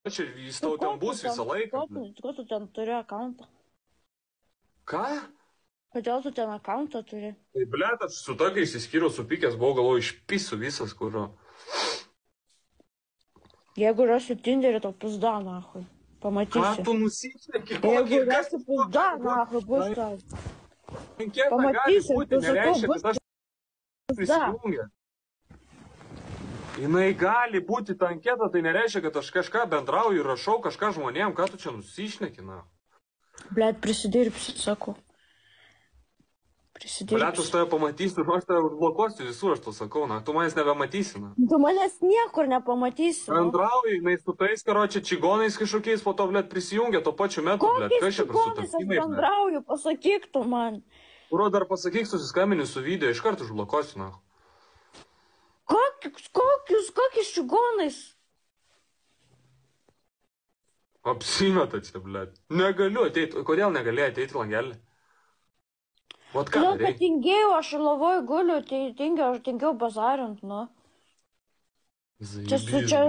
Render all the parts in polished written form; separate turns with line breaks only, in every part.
Čia jis tau ten bus visą laiką.
Ko tu ten turi akauntą?
Ką?
Kodėl tu ten akauntą turi?
Tai blet, aš su tokia įsiskyriau supykęs, buvau galvoju išpisu visas, kur.
Jeigu rasiu Tinderį, tau pizda, nahui. Pamatysi.
Ką tu nusišneki?
Jeigu rasiu pizda, nahui, bus tau.
Anketa gali būti, nereiškia, kad aš prisijungia. Jinai gali būti ta anketa, tai nereiškia, kad aš kažką bendrauju ir rašau kažką žmonėm, ką tu čia nusišneki, na.
Blet, prisidirbsi, sakau. Prisidirbsi.
Blet, aš tave pamatysiu, aš tave užblokuosiu visur, aš to sakau, na. Tu manęs nebematysi, na.
Tu manęs niekur nepamatysi.
Bendrauju, jinai su tais, karočią, čigonais kažkokiais, po to, blet, prisijungia tuo pačiu metu, blet. Kas čia per
Kokiais čigonais aš bendrauju, pasakyk tu man.
Kuro dar pasakyk, susiskambini su video, iš karto užblokuosiu, na.
Kokiais čigonais?
Apsimeta čia, blet. Negaliu ateiti. Kodėl negalėjai ateiti langelį? Vat ką
Todėl,
darei?
kad tingėjau, aš lovoj guliu, tai tingėjau bazarint, nu. Čia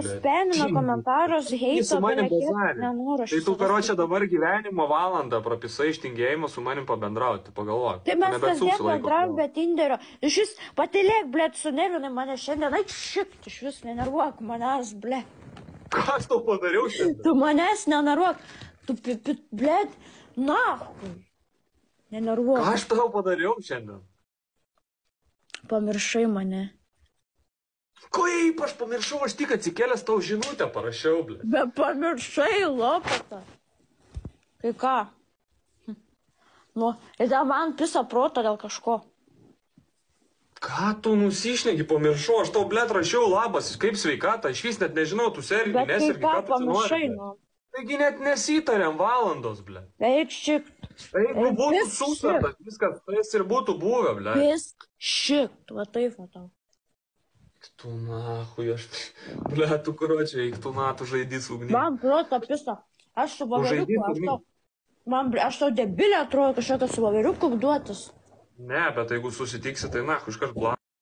spamina komentaras, heito, nenoriu.
Tai tu, karočią, dabar gyvenimo valandą prapisai iš tingėjimo su manim pabendrauti, pagalvok.
Tai mes kasdien bendravom be Tinderio. Iš vis patilėk, blet, sunervinai mane šiandien. Ait šit, iš vis nenervuok manęs, blet.
Ką aš tau padariau šiandien?
Tu manęs nenervuok. Tu, blet, nahui. Nenervuok.
Ką aš tau padariau šiandien?
Pamiršai mane.
Kaip aš pamiršau, aš tik atsikėlęs tau žinutę parašiau, blet.
Be pamiršai, lopata. Kai ką? Nu, ir dar man pisa protą dėl kažko.
Ką tu nusišneki, pamiršau, aš tau, blet, rašiau labas, kaip sveikata, iš vis net nežinau, tu sergi, nesirgi, ką tu
pamiršai, nu.
Taigi net nesitarėm valandos, blet.
Eik šik.
Jeigu būtų sutartas, viskas tas ir būtų buvę, blet.
Visk šik, va taip, va tau.
Tu nahui, aš... Ble, tu karočią, eik tu na, tu žaidys ugnį.
Man protą pisa. Aš su vaveriuku, aš tau debilė atrodo kažkokią su vaveriuku duotis.
Ne, bet jeigu susitiksi, tai nahui, iškart bla.